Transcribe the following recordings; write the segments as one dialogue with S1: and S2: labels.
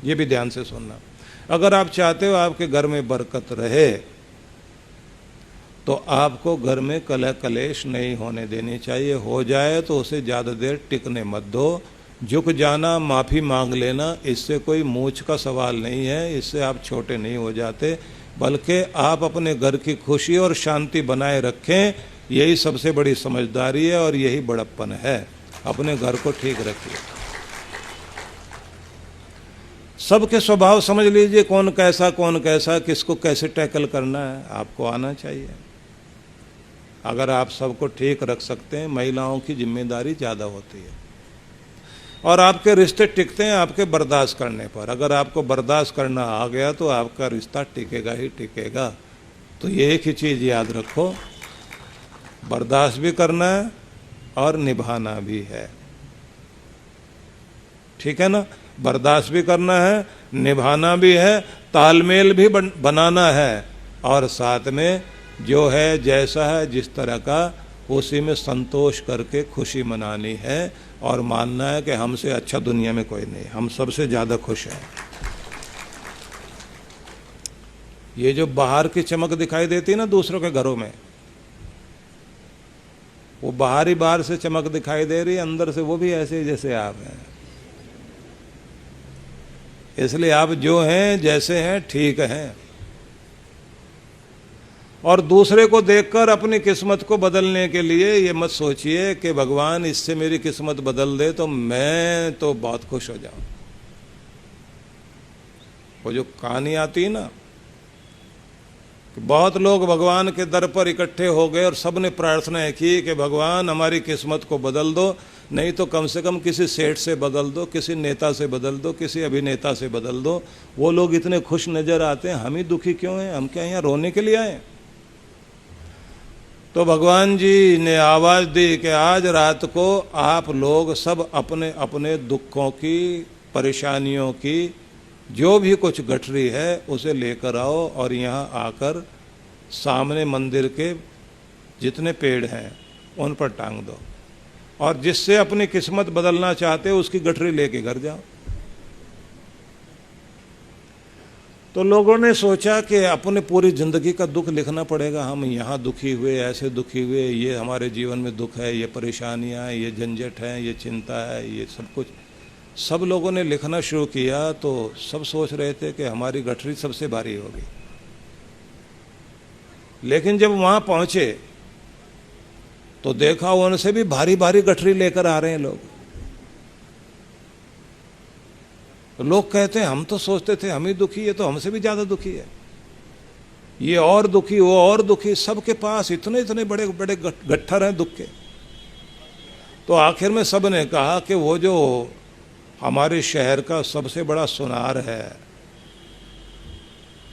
S1: ये भी ध्यान से सुनना। अगर आप चाहते हो आपके घर में बरकत रहे तो आपको घर में कलह कलेश नहीं होने देनी चाहिए। हो जाए तो उसे ज़्यादा देर टिकने मत दो। झुक जाना, माफ़ी मांग लेना, इससे कोई मूछ का सवाल नहीं है, इससे आप छोटे नहीं हो जाते, बल्कि आप अपने घर की खुशी और शांति बनाए रखें। यही सबसे बड़ी समझदारी है और यही बड़प्पन है। अपने घर को ठीक रखिए। सबके स्वभाव समझ लीजिए, कौन कैसा, किसको कैसे टैकल करना है, आपको आना चाहिए। अगर आप सबको ठीक रख सकते हैं, महिलाओं की जिम्मेदारी ज़्यादा होती है और आपके रिश्ते टिकते हैं आपके बर्दाश्त करने पर। अगर आपको बर्दाश्त करना आ गया तो आपका रिश्ता टिकेगा ही टिकेगा। तो ये एक ही चीज़ याद रखो, बर्दाश्त भी करना है और निभाना भी है। ठीक है ना? बर्दाश्त भी करना है, निभाना भी है, तालमेल भी बनाना है और साथ में जो है जैसा है जिस तरह का उसी में संतोष करके खुशी मनानी है और मानना है कि हमसे अच्छा दुनिया में कोई नहीं, हम सबसे ज़्यादा खुश हैं। ये जो बाहर की चमक दिखाई देती है ना दूसरों के घरों में, वो बाहर से चमक दिखाई दे रही है, अंदर से वो भी ऐसे जैसे आप हैं। इसलिए आप जो हैं जैसे हैं ठीक हैं और दूसरे को देखकर अपनी किस्मत को बदलने के लिए ये मत सोचिए कि भगवान इससे मेरी किस्मत बदल दे तो मैं तो बहुत खुश हो जाऊं। वो जो कहानी आती है ना कि बहुत लोग भगवान के दर पर इकट्ठे हो गए और सब ने प्रार्थना की कि भगवान हमारी किस्मत को बदल दो, नहीं तो कम से कम किसी सेठ से बदल दो, किसी नेता से बदल दो, किसी अभिनेता से बदल दो। वो लोग इतने खुश नजर आते हैं, हम ही दुखी क्यों हैं? हम क्या यहाँ रोने के लिए आए? तो भगवान जी ने आवाज़ दी कि आज रात को आप लोग सब अपने अपने दुखों की, परेशानियों की जो भी कुछ गठरी है उसे लेकर आओ और यहाँ आकर सामने मंदिर के जितने पेड़ हैं उन पर टांग दो और जिससे अपनी किस्मत बदलना चाहते हो उसकी गठरी लेके घर जाओ। तो लोगों ने सोचा कि अपने पूरी जिंदगी का दुख लिखना पड़ेगा, हम यहाँ दुखी हुए, ऐसे दुखी हुए, ये हमारे जीवन में दुख है, ये परेशानियाँ हैं, ये झंझट हैं, ये चिंता है, ये सब कुछ सब लोगों ने लिखना शुरू किया। तो सब सोच रहे थे कि हमारी गठरी सबसे भारी होगी। लेकिन जब वहाँ पहुँचे तो देखा उनसे भी भारी भारी गठरी लेकर आ रहे हैं लोग। तो लोग कहते हैं हम तो सोचते थे हम ही दुखी है, तो हमसे भी ज़्यादा दुखी है, ये और दुखी, वो और दुखी, सबके पास इतने इतने बड़े बड़े गट्ठर हैं दुख के। तो आखिर में सब ने कहा कि वो जो हमारे शहर का सबसे बड़ा सुनार है,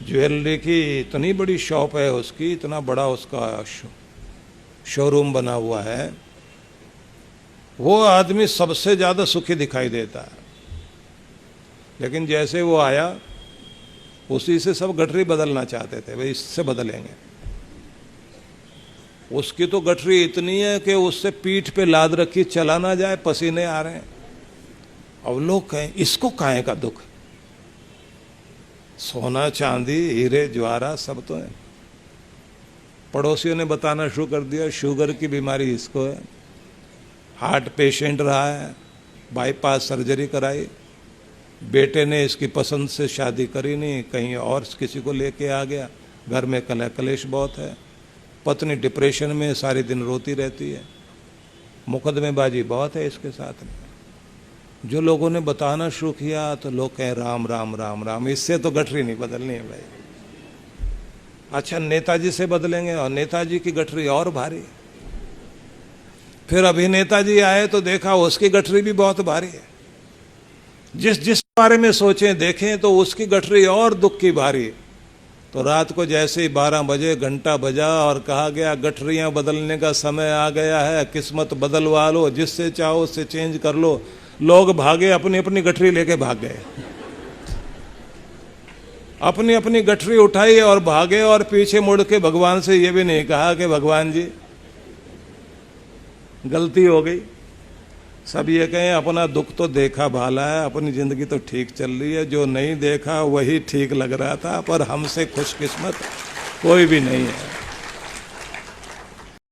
S1: ज्वेलरी की इतनी बड़ी शॉप है उसकी, इतना बड़ा उसका शोरूम बना हुआ है, वो आदमी सबसे ज़्यादा सुखी दिखाई देता है। लेकिन जैसे वो आया उसी से सब गठरी बदलना चाहते थे, भाई इससे बदलेंगे। उसकी तो गठरी इतनी है कि उससे पीठ पे लाद रखी, चला ना जाए, पसीने आ रहे हैं। अब लोग कहें इसको काहे का दुख, सोना चांदी हीरे ज्वारा सब तो है। पड़ोसियों ने बताना शुरू कर दिया शुगर की बीमारी इसको है, हार्ट पेशेंट रहा है, बाईपास सर्जरी कराई, बेटे ने इसकी पसंद से शादी करी नहीं, कहीं और किसी को लेके आ गया, घर में कलह कलेश बहुत है, पत्नी डिप्रेशन में सारी दिन रोती रहती है, मुकदमेबाजी बहुत है इसके साथ में। जो लोगों ने बताना शुरू किया तो लोग कहें राम राम राम राम, इससे तो गठरी नहीं बदलनी है भाई। अच्छा नेताजी से बदलेंगे और नेताजी की गठरी और भारी। फिर अभिनेता जी आए तो देखा उसकी गठरी भी बहुत भारी है। जिस बारे में सोचें देखें तो उसकी गठरी और दुख की भारी। तो रात को जैसे ही 12 बजे घंटा बजा और कहा गया गठरियां बदलने का समय आ गया है, किस्मत बदलवा लो, जिससे चाहो उससे चेंज कर लो, लोग भागे, अपनी अपनी गठरी लेके भाग गए, अपनी अपनी गठरी उठाई और भागे। और पीछे मुड़ के भगवान से ये भी नहीं कहा कि भगवान जी गलती हो गई, सब ये कहें अपना दुख तो देखा भाला है, अपनी जिंदगी तो ठीक चल रही है, जो नहीं देखा वही ठीक लग रहा था, पर हमसे खुशकिस्मत कोई भी नहीं है।